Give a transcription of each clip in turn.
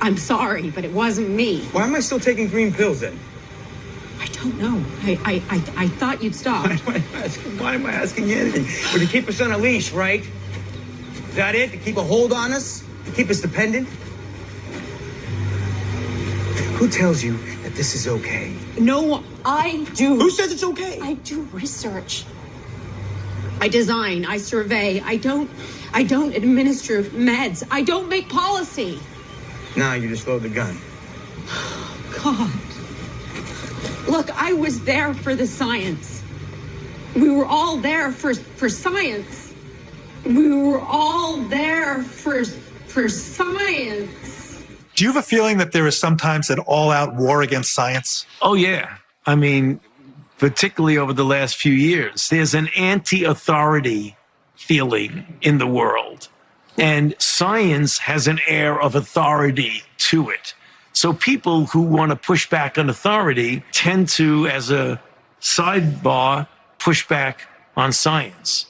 I'm sorry, but it wasn't me. Why am I still taking green pills then? I don't know. I thought you'd stop. Why am I asking you anything? Well, to keep us on a leash, right? Is that it? To keep a hold on us? To keep us dependent? Who tells you that this is okay? No, I do. Who says it's okay? I do research. I design, I survey. I don't administer meds. I don't make policy. Now you just load the gun. God. Look, I was there for the science. We were all there for science. We were all there for science. Do you have a feeling that there is sometimes an all-out war against science? Oh, yeah. I mean, particularly over the last few years, there's an anti-authority feeling in the world. And science has an air of authority to it. So people who want to push back on authority tend to, as a sidebar, push back on science.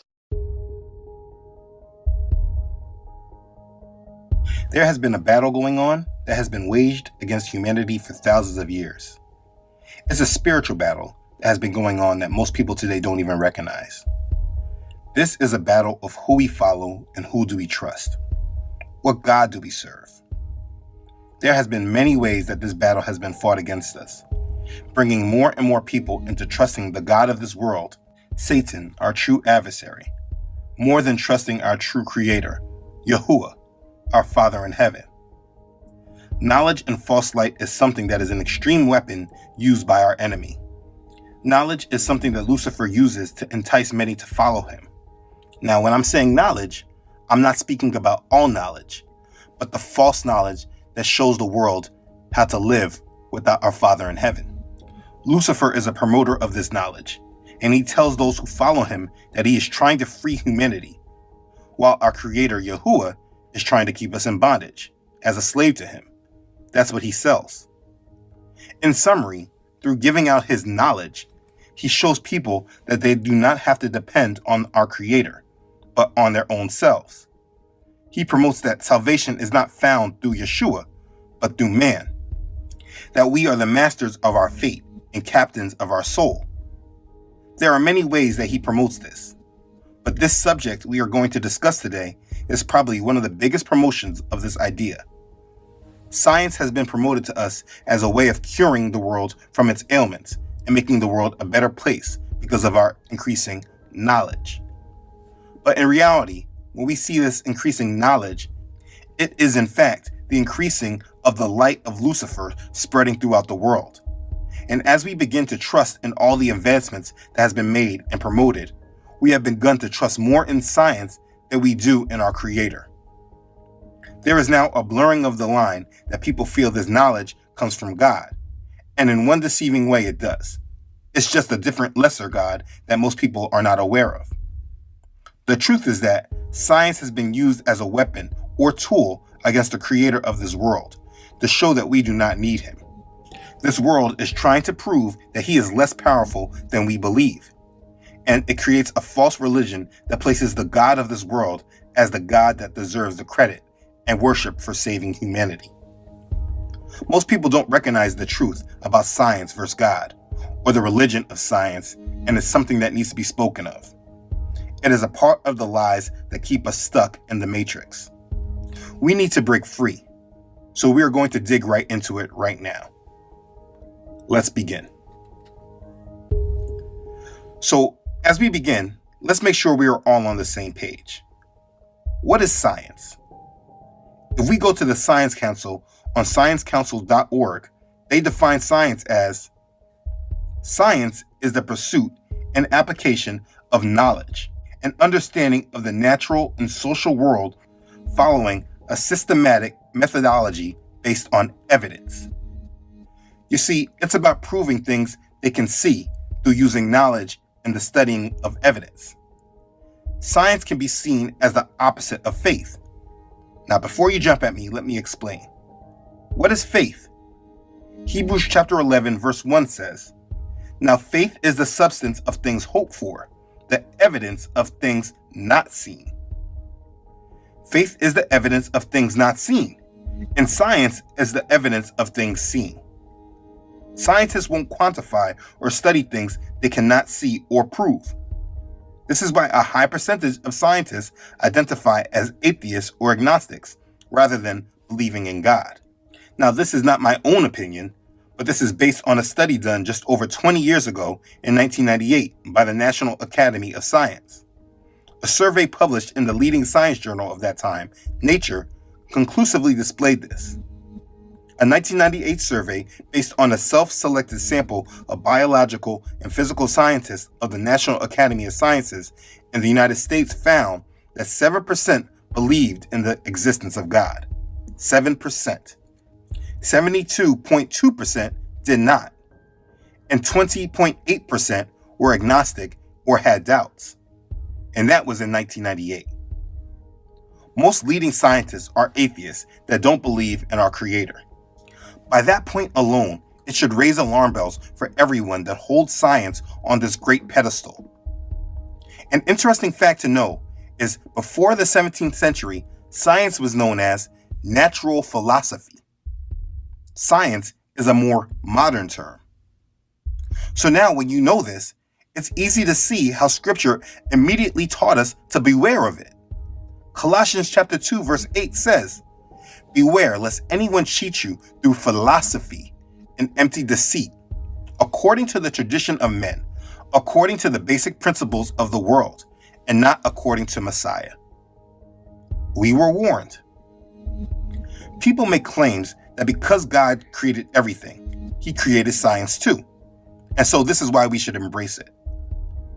There has been a battle going on that has been waged against humanity for thousands of years. It's a spiritual battle that has been going on that most people today don't even recognize. This is a battle of who we follow and who do we trust. What God do we serve? There has been many ways that this battle has been fought against us, bringing more and more people into trusting the God of this world, Satan, our true adversary, more than trusting our true creator, Yahuwah, our Father in heaven. Knowledge and false light is something that is an extreme weapon used by our enemy. Knowledge is something that Lucifer uses to entice many to follow him. Now, when I'm saying knowledge, I'm not speaking about all knowledge, but the false knowledge that shows the world how to live without our Father in heaven. Lucifer is a promoter of this knowledge, and he tells those who follow him that he is trying to free humanity, while our creator, Yahuwah, is trying to keep us in bondage, as a slave to him. That's what he sells. In summary, through giving out his knowledge, he shows people that they do not have to depend on our creator, but on their own selves. He promotes that salvation is not found through Yeshua, but through man. That we are the masters of our fate and captains of our soul. There are many ways that he promotes this, but this subject we are going to discuss today is probably one of the biggest promotions of this idea. Science has been promoted to us as a way of curing the world from its ailments and making the world a better place because of our increasing knowledge. But in reality, when we see this increasing knowledge, it is in fact the increasing of the light of Lucifer spreading throughout the world. And as we begin to trust in all the advancements that has been made and promoted, we have begun to trust more in science than we do in our Creator. There is now a blurring of the line that people feel this knowledge comes from God, and in one deceiving way it does. It's just a different, lesser God that most people are not aware of. The truth is that science has been used as a weapon or tool against the creator of this world to show that we do not need him. This world is trying to prove that he is less powerful than we believe. And it creates a false religion that places the God of this world as the God that deserves the credit and worship for saving humanity. Most people don't recognize the truth about science versus God, or the religion of science, and it's something that needs to be spoken of. It is a part of the lies that keep us stuck in the matrix. We need to break free, so we are going to dig right into it right now. Let's begin. So, as we begin, let's make sure we are all on the same page. What is science? If we go to the Science Council on sciencecouncil.org, they define science as: science is the pursuit and application of knowledge and understanding of the natural and social world following a systematic methodology based on evidence. You see, it's about proving things they can see through using knowledge and the studying of evidence. Science can be seen as the opposite of faith. Now, before you jump at me, let me explain. What is faith? Hebrews chapter 11, verse 1 says, "Now faith is the substance of things hoped for, the evidence of things not seen." Faith is the evidence of things not seen, And science is the evidence of things seen. Scientists won't quantify or study things they cannot see or prove. This is why a high percentage of scientists identify as atheists or agnostics, rather than believing in God. Now, this is not my own opinion, but this is based on a study done just over 20 years ago in 1998 by the National Academy of Science. A survey published in the leading science journal of that time, Nature, conclusively displayed this. A 1998 survey based on a self-selected sample of biological and physical scientists of the National Academy of Sciences in the United States found that 7% believed in the existence of God. 7%. 72.2% did not. And 20.8% were agnostic or had doubts. And that was in 1998. Most leading scientists are atheists that don't believe in our Creator. By that point alone, it should raise alarm bells for everyone that holds science on this great pedestal. An interesting fact to know is before the 17th century, science was known as natural philosophy. Science is a more modern term. So now when you know this, it's easy to see how Scripture immediately taught us to beware of it. Colossians chapter 2 verse 8 says, "Beware lest anyone cheat you through philosophy and empty deceit, according to the tradition of men, according to the basic principles of the world, and not according to Messiah." We were warned. People make claims that because God created everything, He created science too. And so this is why we should embrace it.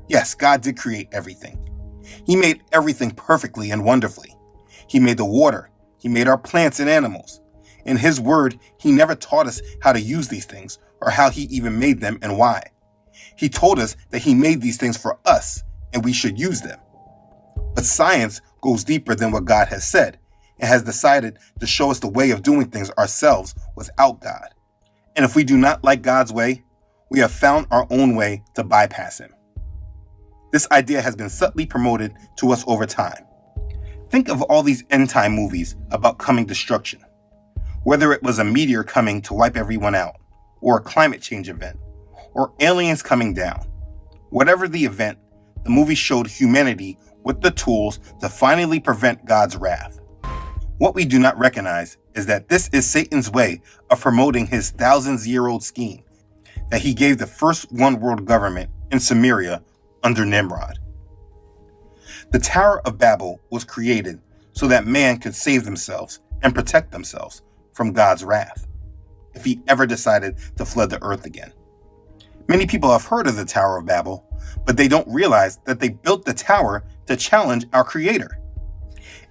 Yes, God did create everything. He made everything perfectly and wonderfully. He made the water. He made our plants and animals. In His word, He never taught us how to use these things or how He even made them and why. He told us that He made these things for us and we should use them. But science goes deeper than what God has said and has decided to show us the way of doing things ourselves without God. And if we do not like God's way, we have found our own way to bypass Him. This idea has been subtly promoted to us over time. Think of all these end-time movies about coming destruction. Whether it was a meteor coming to wipe everyone out, or a climate change event, or aliens coming down. Whatever the event, the movie showed humanity with the tools to finally prevent God's wrath. What we do not recognize is that this is Satan's way of promoting his thousands-year-old scheme that he gave the first one-world government in Samaria under Nimrod. The Tower of Babel was created so that man could save themselves and protect themselves from God's wrath if He ever decided to flood the earth again. Many people have heard of the Tower of Babel, but they don't realize that they built the tower to challenge our Creator.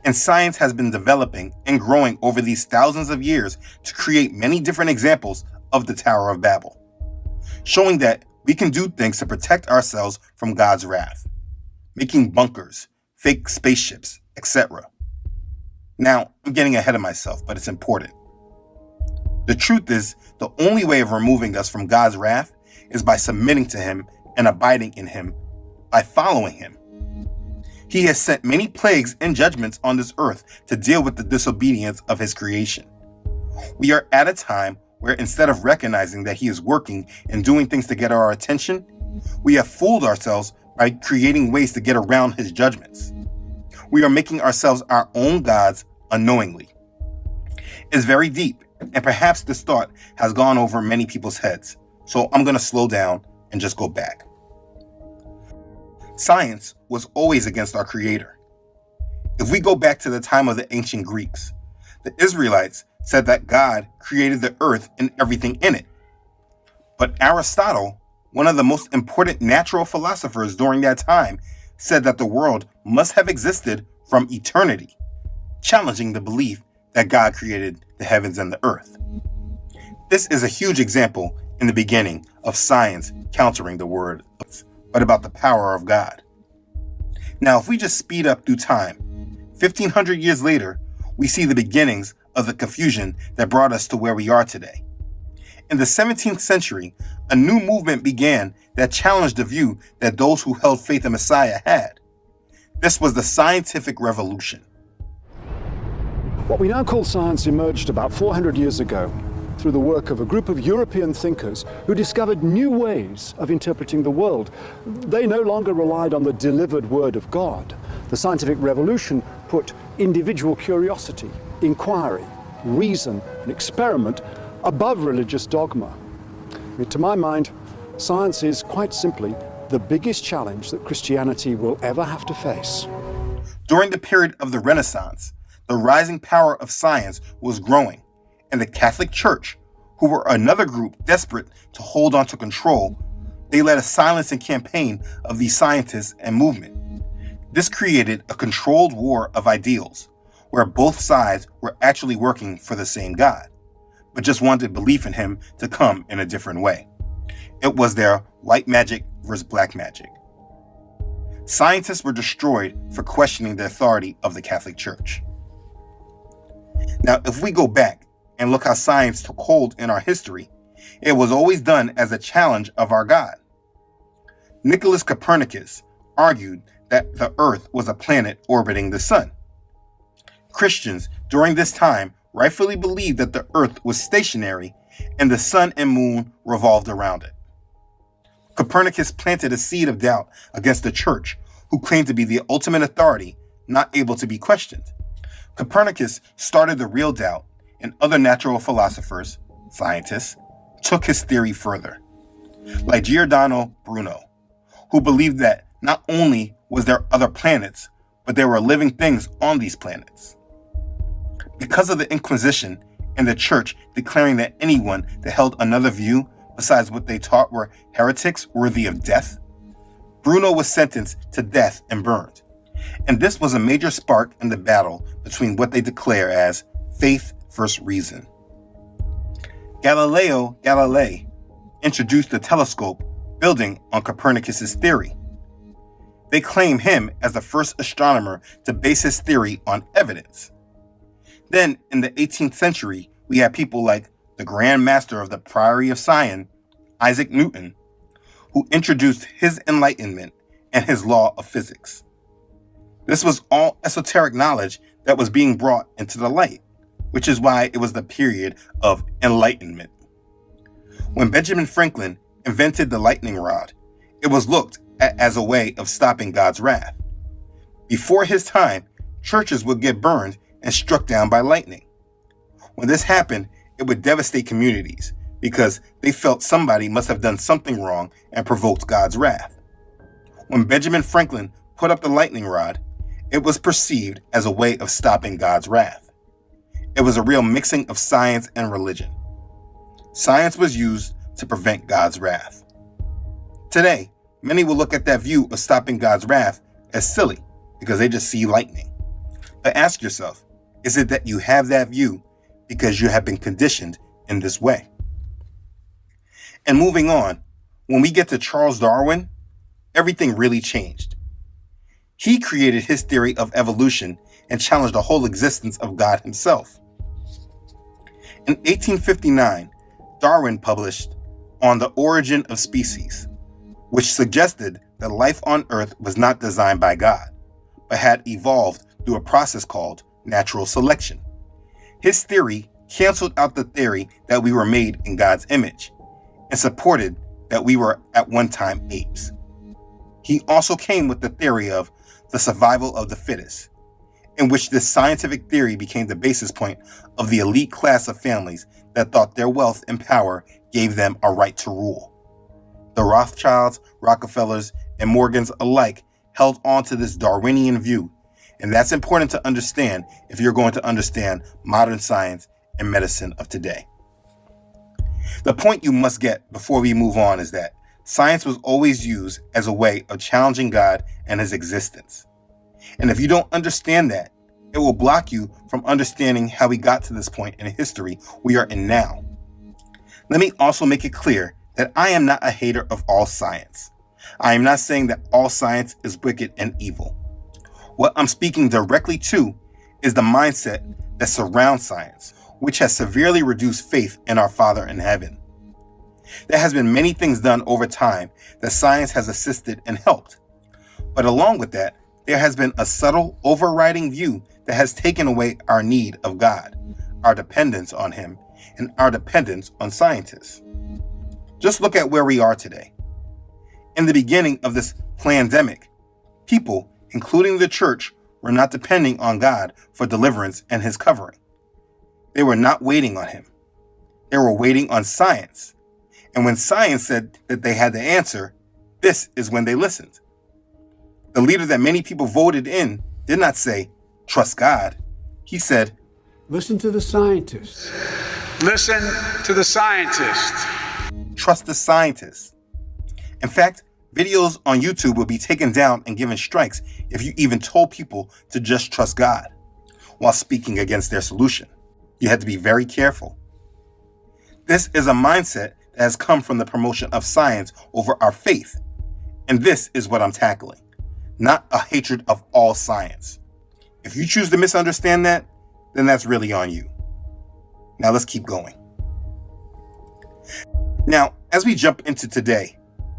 And science has been developing and growing over these thousands of years to create many different examples of the Tower of Babel, showing that we can do things to protect ourselves from God's wrath, making bunkers, fake spaceships, etc. Now, I'm getting ahead of myself, but it's important. The truth is, the only way of removing us from God's wrath is by submitting to Him and abiding in Him, by following Him. He has sent many plagues and judgments on this earth to deal with the disobedience of His creation. We are at a time where instead of recognizing that He is working and doing things to get our attention, we have fooled ourselves by creating ways to get around His judgments. We are making ourselves our own gods unknowingly. It's very deep, and perhaps this thought has gone over many people's heads, so I'm going to slow down and just go back. Science was always against our Creator. If we go back to the time of the ancient Greeks, the Israelites said that God created the earth and everything in it. But Aristotle, one of the most important natural philosophers during that time, said that the world must have existed from eternity, challenging the belief that God created the heavens and the earth. This is a huge example in the beginning of science countering the word, but about the power of God. Now, if we just speed up through time, 1,500 years later, we see the beginnings of the confusion that brought us to where we are today. In the 17th century, a new movement began that challenged the view that those who held faith in Messiah had. This was the scientific revolution. What we now call science emerged about 400 years ago through the work of a group of European thinkers who discovered new ways of interpreting the world. They no longer relied on the delivered word of God. The scientific revolution put individual curiosity, inquiry, reason, and experiment above religious dogma. To my mind, science is quite simply the biggest challenge that Christianity will ever have to face. During the period of the Renaissance, the rising power of science was growing, and the Catholic Church, who were another group desperate to hold on to control, they led a silencing campaign of these scientists and movement. This created a controlled war of ideals, where both sides were actually working for the same God, but just wanted belief in him to come in a different way. It was their white magic versus black magic. Scientists were destroyed for questioning the authority of the Catholic Church. Now, if we go back and look how science took hold in our history, it was always done as a challenge of our God. Nicholas Copernicus argued that the Earth was a planet orbiting the sun. Christians during this time rightfully believed that the Earth was stationary and the sun and moon revolved around it. Copernicus planted a seed of doubt against the church, who claimed to be the ultimate authority, not able to be questioned. Copernicus started the real doubt, and other natural philosophers, scientists, took his theory further. Like Giordano Bruno, who believed that not only was there other planets, but there were living things on these planets. Because of the Inquisition and the church declaring that anyone that held another view besides what they taught were heretics worthy of death, Bruno was sentenced to death and burned. And this was a major spark in the battle between what they declare as faith versus reason. Galileo Galilei introduced the telescope building on Copernicus's theory. They claim him as the first astronomer to base his theory on evidence. Then, in the 18th century, we had people like the Grand Master of the Priory of Sion, Isaac Newton, who introduced his enlightenment and his law of physics. This was all esoteric knowledge that was being brought into the light, which is why it was the period of enlightenment. When Benjamin Franklin invented the lightning rod, it was looked at as a way of stopping God's wrath. Before his time, churches would get burned and struck down by lightning. When this happened, it would devastate communities because they felt somebody must have done something wrong and provoked God's wrath. When Benjamin Franklin put up the lightning rod, it was perceived as a way of stopping God's wrath. It was a real mixing of science and religion. Science was used to prevent God's wrath. Today, many will look at that view of stopping God's wrath as silly because they just see lightning. But ask yourself, is it that you have that view because you have been conditioned in this way? And moving on, when we get to Charles Darwin, everything really changed. He created his theory of evolution and challenged the whole existence of God himself. In 1859, Darwin published On the Origin of Species, which suggested that life on Earth was not designed by God, but had evolved through a process called natural selection. His theory canceled out the theory that we were made in God's image and supported that we were at one time apes. He also came with the theory of the survival of the fittest, in which this scientific theory became the basis point of the elite class of families that thought their wealth and power gave them a right to rule. The Rothschilds, Rockefellers, and Morgans alike held on to this Darwinian view, and that's important to understand if you're going to understand modern science and medicine of today. The point you must get before we move on is that science was always used as a way of challenging God and his existence. And if you don't understand that, it will block you from understanding how we got to this point in history we are in now. Let me also make it clear that I am not a hater of all science. I am not saying that all science is wicked and evil. What I'm speaking directly to is the mindset that surrounds science, which has severely reduced faith in our Father in heaven. There has been many things done over time that science has assisted and helped. But along with that, there has been a subtle overriding view that has taken away our need of God, our dependence on Him, and our dependence on scientists. Just look at where we are today. In the beginning of this pandemic, people, including the church, were not depending on God for deliverance and His covering. They were not waiting on Him. They were waiting on science. And when science said that they had the answer, this is when they listened. The leader that many people voted in did not say, trust God. He said, Listen to the scientists. Listen to the scientists. Trust the scientists. In fact, videos on YouTube will be taken down and given strikes if you even told people to just trust God while speaking against their solution. You had to be very careful. This is a mindset that has come from the promotion of science over our faith. And this is what I'm tackling, not a hatred of all science. If you choose to misunderstand that, then that's really on you. Now let's keep going. Now, as we jump into today,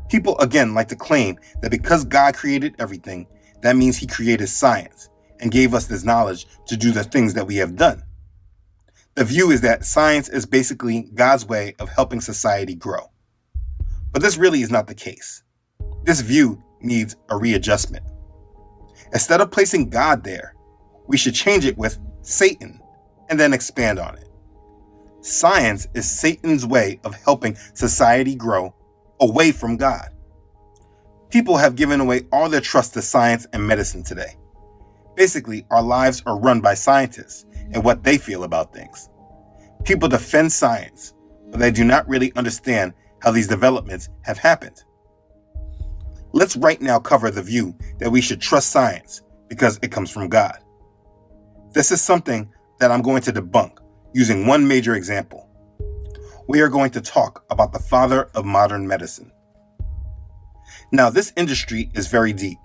people again like to claim that because God created everything, that means He created science and gave us this knowledge to do the things that we have done. The view is that science is basically God's way of helping society grow. But this really is not the case. This view needs a readjustment. Instead of placing God there, we should change it with Satan and then expand on it. Science is Satan's way of helping society grow away from God. People have given away all their trust to science and medicine today. Basically, our lives are run by scientists and what they feel about things. People defend science, but they do not really understand how these developments have happened. Let's right now cover the view that we should trust science because it comes from God. This is something that I'm going to debunk using one major example. We are going to talk about the father of modern medicine. Now, this industry is very deep,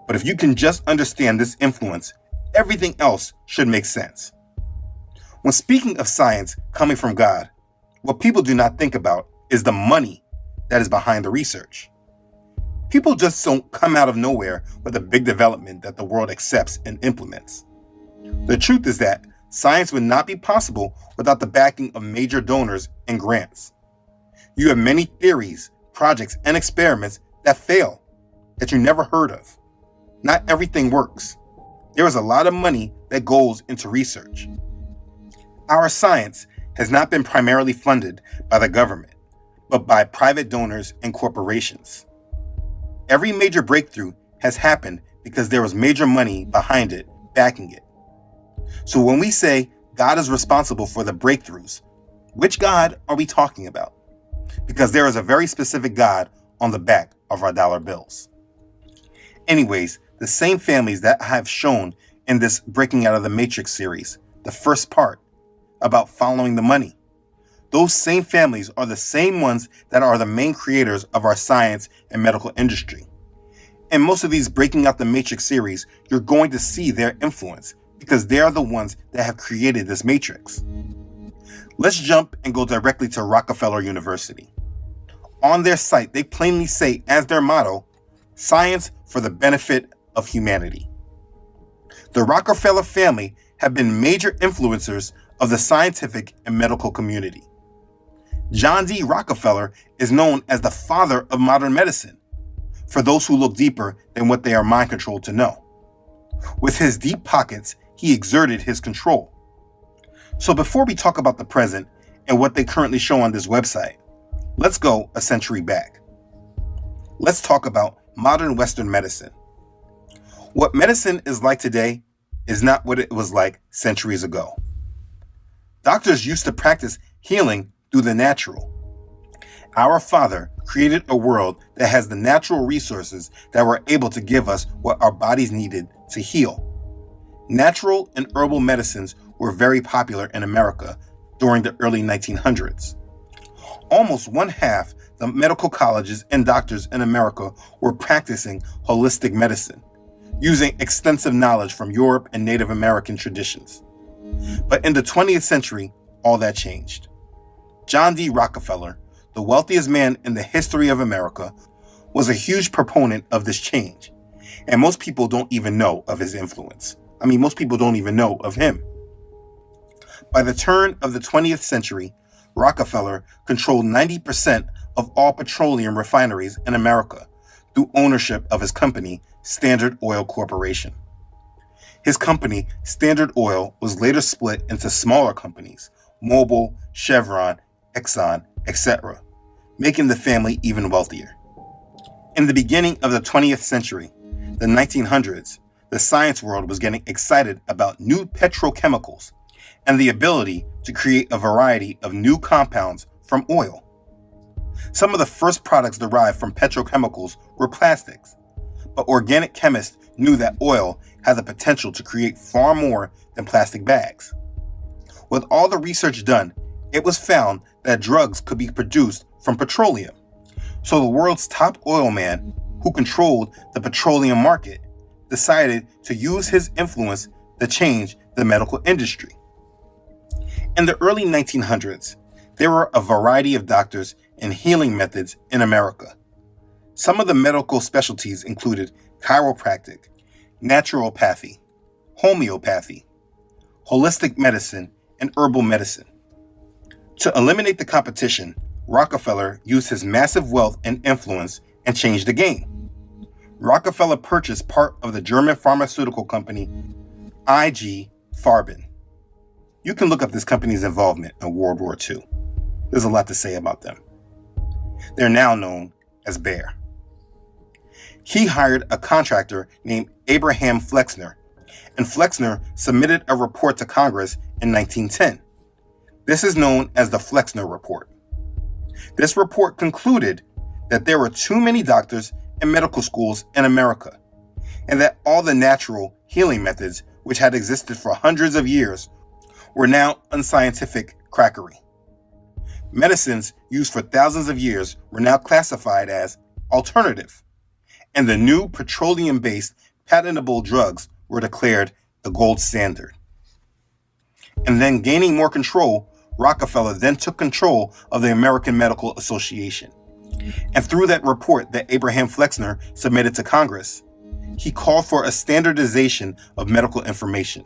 but if you can just understand this influence, everything else should make sense. When speaking of science coming from God, what people do not think about is the money that is behind the research. People just don't come out of nowhere with a big development that the world accepts and implements. The truth is that science would not be possible without the backing of major donors and grants. You have many theories, projects, and experiments that fail, that you never heard of. Not everything works. There is a lot of money that goes into research. Our science has not been primarily funded by the government, but by private donors and corporations. Every major breakthrough has happened because there was major money behind it, backing it. So when we say God is responsible for the breakthroughs, which God are we talking about? Because there is a very specific God on the back of our dollar bills. Anyways, the same families that I have shown in this Breaking Out of the Matrix series, the first part, about following the money. Those same families are the same ones that are the main creators of our science and medical industry. In most of these Breaking Out the Matrix series, you're going to see their influence because they are the ones that have created this matrix. Let's jump and go directly to Rockefeller University. On their site, they plainly say as their motto, science for the benefit of humanity. The Rockefeller family have been major influencers of the scientific and medical community. John D. Rockefeller is known as the father of modern medicine, for those who look deeper than what they are mind-controlled to know. With his deep pockets, he exerted his control. So before we talk about the present and what they currently show on this website, let's go a century back. Let's talk about modern Western medicine. What medicine is like today is not what it was like centuries ago. Doctors used to practice healing through the natural. Our Father created a world that has the natural resources that were able to give us what our bodies needed to heal. Natural and herbal medicines were very popular in America during the early 1900s. Almost one half the medical colleges and doctors in America were practicing holistic medicine, using extensive knowledge from Europe and Native American traditions. But in the 20th century, all that changed. John D. Rockefeller, the wealthiest man in the history of America, was a huge proponent of this change, And most people don't even know of his influence. I mean, most people don't even know of him. By the turn of the 20th century, Rockefeller controlled 90% of all petroleum refineries in America through ownership of his company, Standard Oil Corporation. His company, Standard Oil, was later split into smaller companies, Mobil, Chevron, Exxon, etc., making the family even wealthier. In the beginning of the 20th century, the 1900s, the science world was getting excited about new petrochemicals and the ability to create a variety of new compounds from oil. Some of the first products derived from petrochemicals were plastics, but organic chemists knew that oil had the potential to create far more than plastic bags. With all the research done, it was found that drugs could be produced from petroleum. So the world's top oil man, who controlled the petroleum market, decided to use his influence to change the medical industry. In the early 1900s, there were a variety of doctors and healing methods in America. Some of the medical specialties included chiropractic, naturopathy, homeopathy, holistic medicine, and herbal medicine. To eliminate the competition, Rockefeller used his massive wealth and influence and changed the game. Rockefeller purchased part of the German pharmaceutical company IG Farben. You can look up this company's involvement in World War II. There's a lot to say about them. They're now known as Bayer. He hired a contractor named Abraham Flexner, and Flexner submitted a report to Congress in 1910. This is known as the Flexner Report. This report concluded that there were too many doctors and medical schools in America, and that all the natural healing methods which had existed for hundreds of years were now unscientific quackery. Medicines used for thousands of years were now classified as alternative, and the new petroleum-based patentable drugs were declared the gold standard. And then, gaining more control, Rockefeller then took control of the American Medical Association. And through that report that Abraham Flexner submitted to Congress, he called for a standardization of medical information.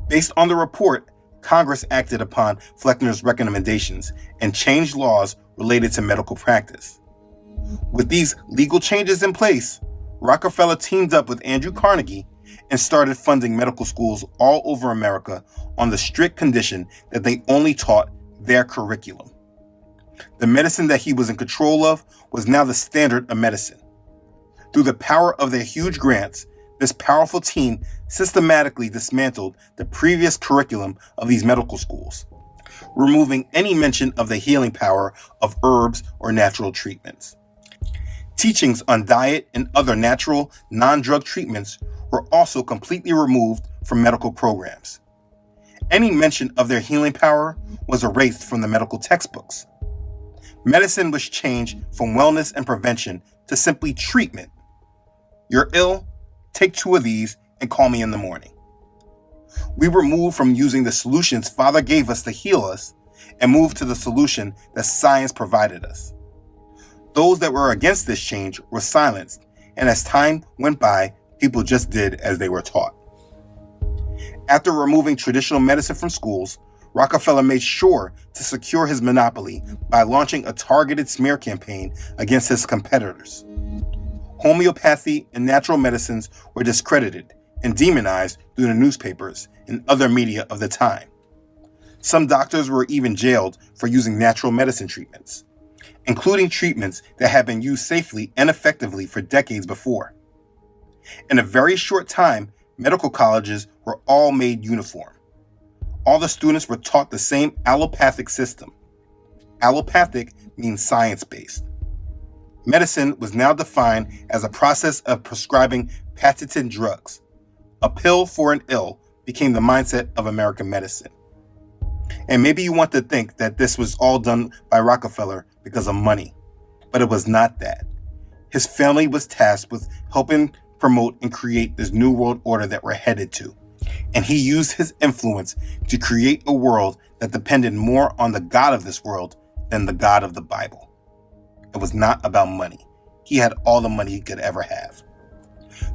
Based on the report, Congress acted upon Flexner's recommendations and changed laws related to medical practice. With these legal changes in place, Rockefeller teamed up with Andrew Carnegie and started funding medical schools all over America on the strict condition that they only taught their curriculum. The medicine that he was in control of was now the standard of medicine. Through the power of their huge grants, this powerful team systematically dismantled the previous curriculum of these medical schools, removing any mention of the healing power of herbs or natural treatments. Teachings on diet and other natural, non-drug treatments were also completely removed from medical programs. Any mention of their healing power was erased from the medical textbooks. Medicine was changed from wellness and prevention to simply treatment. You're ill? Take 2 of these and call me in the morning. We were moved from using the solutions Father gave us to heal us and moved to the solution that science provided us. Those that were against this change were silenced, and as time went by, people just did as they were taught. After removing traditional medicine from schools, Rockefeller made sure to secure his monopoly by launching a targeted smear campaign against his competitors. Homeopathy and natural medicines were discredited and demonized through the newspapers and other media of the time. Some doctors were even jailed for using natural medicine treatments, including treatments that had been used safely and effectively for decades before. In a very short time, medical colleges were all made uniform. All the students were taught the same allopathic system. Allopathic means science-based. Medicine was now defined as a process of prescribing patented drugs. A pill for an ill became the mindset of American medicine. And maybe you want to think that this was all done by Rockefeller because of money, but it was not that. His family was tasked with helping promote and create this new world order that we're headed to. And he used his influence to create a world that depended more on the God of this world than the God of the Bible. It was not about money. He had all the money he could ever have.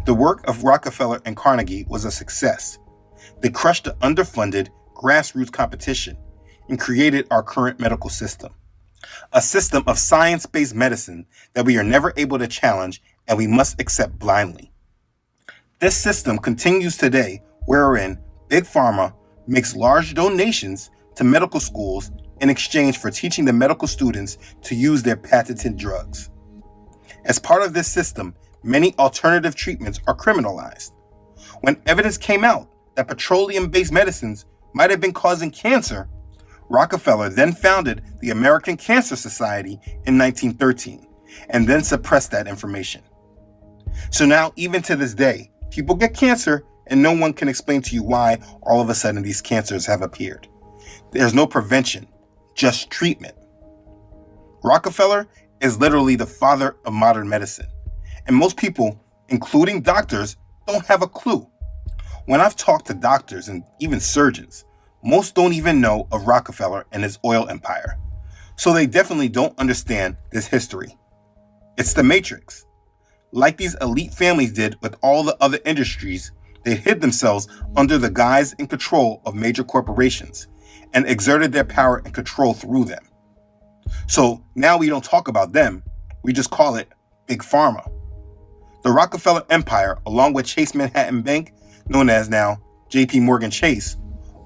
The work of Rockefeller and Carnegie was a success. They crushed the underfunded grassroots competition and created our current medical system, a system of science-based medicine that we are never able to challenge and we must accept blindly. This system continues today, wherein Big Pharma makes large donations to medical schools in exchange for teaching the medical students to use their patented drugs. As part of this system, many alternative treatments are criminalized. When evidence came out that petroleum-based medicines might have been causing cancer, Rockefeller then founded the American Cancer Society in 1913 and then suppressed that information. So now, even to this day, people get cancer and no one can explain to you why all of a sudden these cancers have appeared. There's no prevention, just treatment. Rockefeller is literally the father of modern medicine, and most people, including doctors, don't have a clue. When I've talked to doctors and even surgeons, most don't even know of Rockefeller and his oil empire, so they definitely don't understand this history. It's the Matrix. Like these elite families did with all the other industries, they hid themselves under the guise and control of major corporations and exerted their power and control through them. So now we don't talk about them, we just call it Big Pharma. The Rockefeller Empire, along with Chase Manhattan Bank, known as now JP Morgan Chase,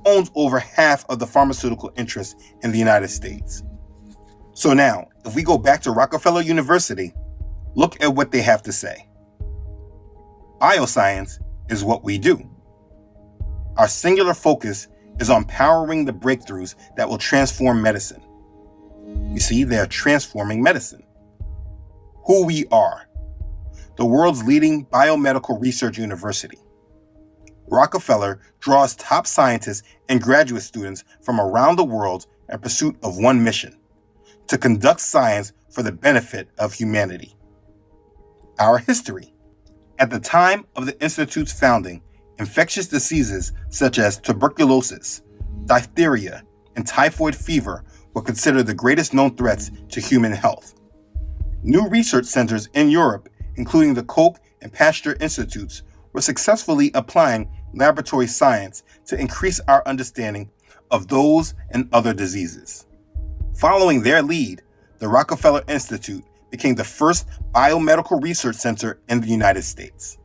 owns over half of the pharmaceutical interests in the United States. So now, if we go back to Rockefeller University, look at what they have to say. Bioscience is what we do. Our singular focus is on powering the breakthroughs that will transform medicine. You see, they are transforming medicine. Who we are, the world's leading biomedical research university. Rockefeller draws top scientists and graduate students from around the world in pursuit of one mission: to conduct science for the benefit of humanity. Our history. At the time of the Institute's founding, infectious diseases such as tuberculosis, diphtheria, and typhoid fever were considered the greatest known threats to human health. New research centers in Europe, including the Koch and Pasteur Institutes, were successfully applying laboratory science to increase our understanding of those and other diseases. Following their lead, the Rockefeller Institute became the first biomedical research center in the United States.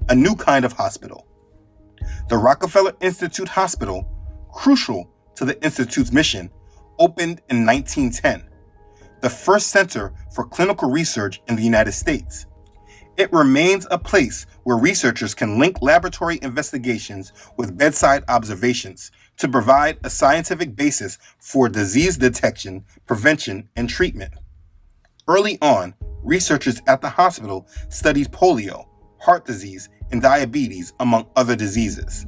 A new kind of hospital. The Rockefeller Institute Hospital, crucial to the Institute's mission, opened in 1910, the first center for clinical research in the United States. It remains a place where researchers can link laboratory investigations with bedside observations to provide a scientific basis for disease detection, prevention, and treatment. Early on, researchers at the hospital studied polio, heart disease, and diabetes, among other diseases.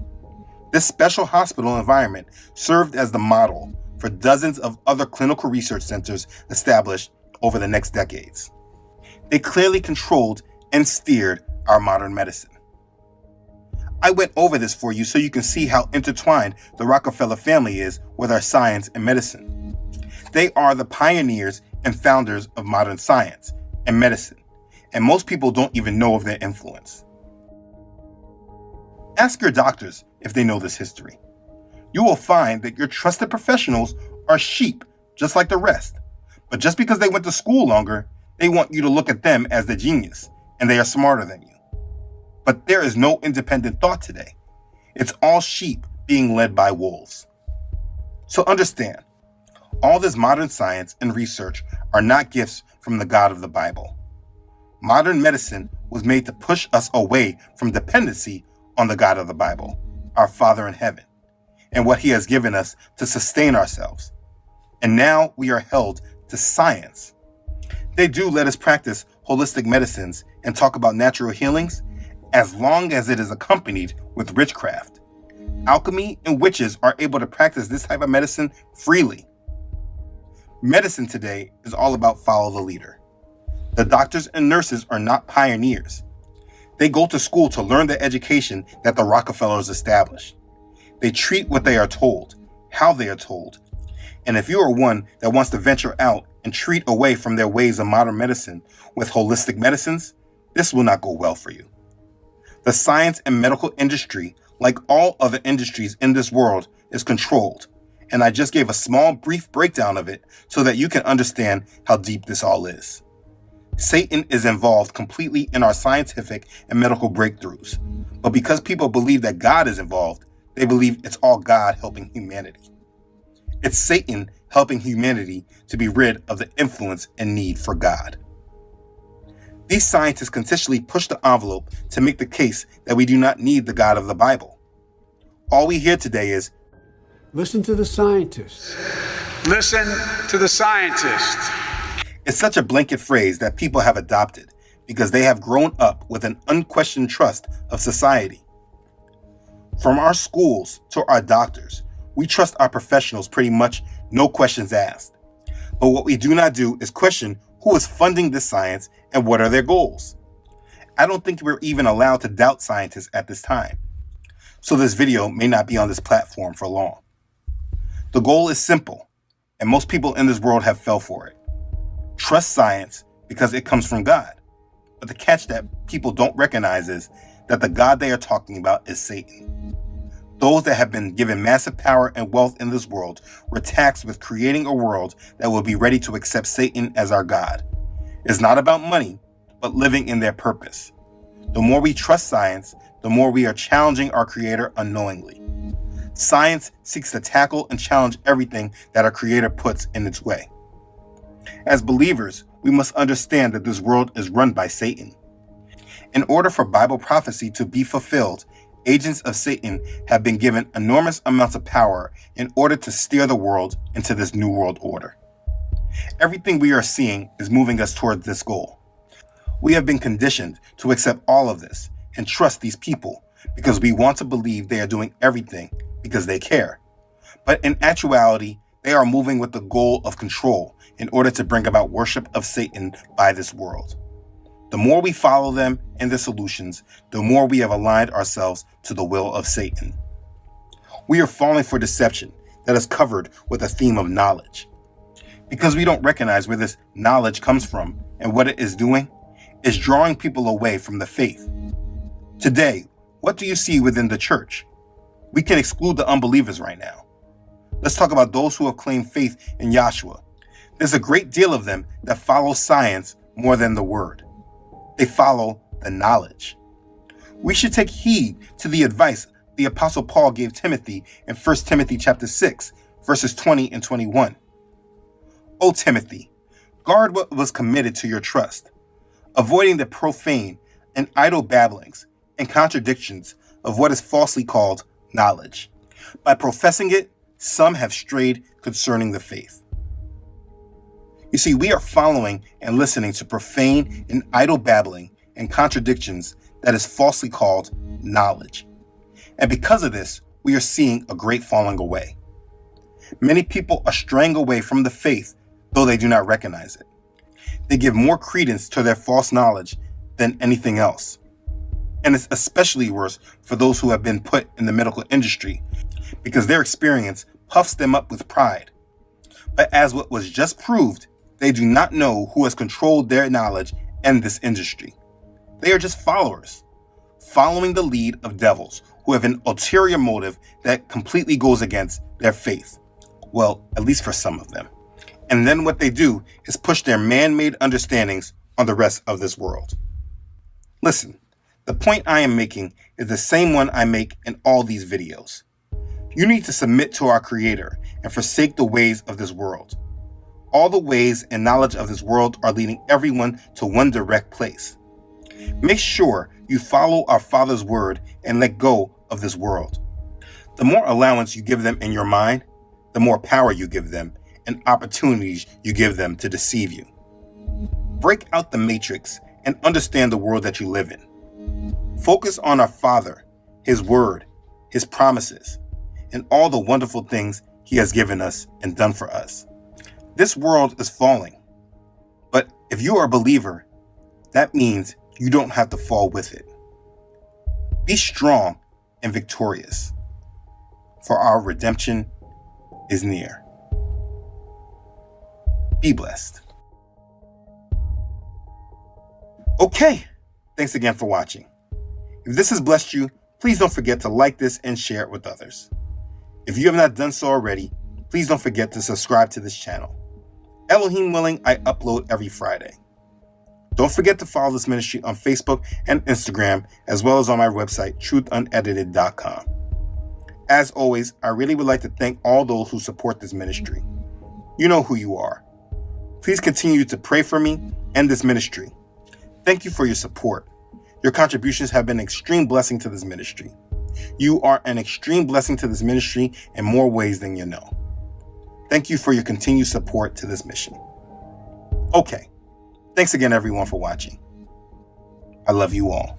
This special hospital environment served as the model for dozens of other clinical research centers established over the next decades. They clearly controlled and steered our modern medicine. I went over this for you so you can see how intertwined the Rockefeller family is with our science and medicine. They are the pioneers and founders of modern science and medicine, and most people don't even know of their influence. Ask your doctors if they know this history. You will find that your trusted professionals are sheep just like the rest, but just because they went to school longer, they want you to look at them as the genius, and they are smarter than you. But there is no independent thought today. It's all sheep being led by wolves. So understand, all this modern science and research are not gifts from the God of the Bible. Modern medicine was made to push us away from dependency on the God of the Bible, our Father in heaven, and what he has given us to sustain ourselves. And now we are held to science. They do let us practice holistic medicines and talk about natural healings, as long as it is accompanied with witchcraft. Alchemy and witches are able to practice this type of medicine freely. Medicine today is all about follow the leader. The doctors and nurses are not pioneers. They go to school to learn the education that the Rockefellers established. They treat what they are told, how they are told. And if you are one that wants to venture out and treat away from their ways of modern medicine with holistic medicines, this will not go well for you. The science and medical industry, like all other industries in this world, is controlled, and I just gave a small brief breakdown of it so that you can understand how deep this all is. Satan is involved completely in our scientific and medical breakthroughs, but because people believe that God is involved, they believe it's all God helping humanity. It's Satan helping humanity to be rid of the influence and need for God. These scientists consistently push the envelope to make the case that we do not need the God of the Bible. All we hear today is, Listen to the scientists. Listen to the scientists. it's such a blanket phrase that people have adopted because they have grown up with an unquestioned trust of society. From our schools to our doctors, we trust our professionals pretty much, no questions asked. But what we do not do is question who is funding this science and what are their goals. I don't think we're even allowed to doubt scientists at this time. So this video may not be on this platform for long. The goal is simple, and most people in this world have fell for it. Trust science because it comes from God. But the catch that people don't recognize is that the God they are talking about is Satan. Those that have been given massive power and wealth in this world were tasked with creating a world that will be ready to accept Satan as our God. It's not about money, but living in their purpose. The more we trust science, the more we are challenging our Creator unknowingly. Science seeks to tackle and challenge everything that our Creator puts in its way. As believers, we must understand that this world is run by Satan. In order for Bible prophecy to be fulfilled, agents of Satan have been given enormous amounts of power in order to steer the world into this new world order. Everything we are seeing is moving us towards this goal. We have been conditioned to accept all of this and trust these people because we want to believe they are doing everything because they care. But in actuality, they are moving with the goal of control in order to bring about worship of Satan by this world. The more we follow them and their solutions, the more we have aligned ourselves to the will of Satan. We are falling for deception that is covered with a theme of knowledge. Because we don't recognize where this knowledge comes from and what it is doing, it's drawing people away from the faith. Today, what do you see within the church? We can exclude the unbelievers right now. Let's talk about those who have claimed faith in Yahshua. There's a great deal of them that follow science more than the word. They follow the knowledge. We should take heed to the advice the Apostle Paul gave Timothy in 1 Timothy chapter 6, verses 20 and 21. O Timothy, guard what was committed to your trust, avoiding the profane and idle babblings and contradictions of what is falsely called knowledge. By professing it, some have strayed concerning the faith. You see, we are following and listening to profane and idle babbling and contradictions that is falsely called knowledge. And because of this, we are seeing a great falling away. Many people are straying away from the faith, though they do not recognize it. They give more credence to their false knowledge than anything else. And it's especially worse for those who have been put in the medical industry because their experience puffs them up with pride. But as what was just proved, they do not know who has controlled their knowledge and this industry. They are just followers, following the lead of devils who have an ulterior motive that completely goes against their faith. Well, at least for some of them. And then what they do is push their man-made understandings on the rest of this world. Listen, the point I am making is the same one I make in all these videos. You need to submit to our Creator and forsake the ways of this world. All the ways and knowledge of this world are leading everyone to one direct place. Make sure you follow our Father's word and let go of this world. The more allowance you give them in your mind, the more power you give them and opportunities you give them to deceive you. Break out the matrix and understand the world that you live in. Focus on our Father, His word, His promises, and all the wonderful things He has given us and done for us. This world is falling, but if you are a believer, that means you don't have to fall with it. Be strong and victorious, for our redemption is near. Be blessed. Okay, Thanks again for watching. If this has blessed you, please don't forget to like this and share it with others. If you have not done so already, please don't forget to subscribe to this channel. Elohim willing, I upload every Friday. Don't forget to follow this ministry on Facebook and Instagram, as well as on my website, truthunedited.com. As always, I really would like to thank all those who support this ministry. You know who you are. Please continue to pray for me and this ministry. Thank you for your support. Your contributions have been an extreme blessing to this ministry. You are an extreme blessing to this ministry in more ways than you know. Thank you for your continued support to this mission. Okay. Thanks again, everyone, for watching. I love you all.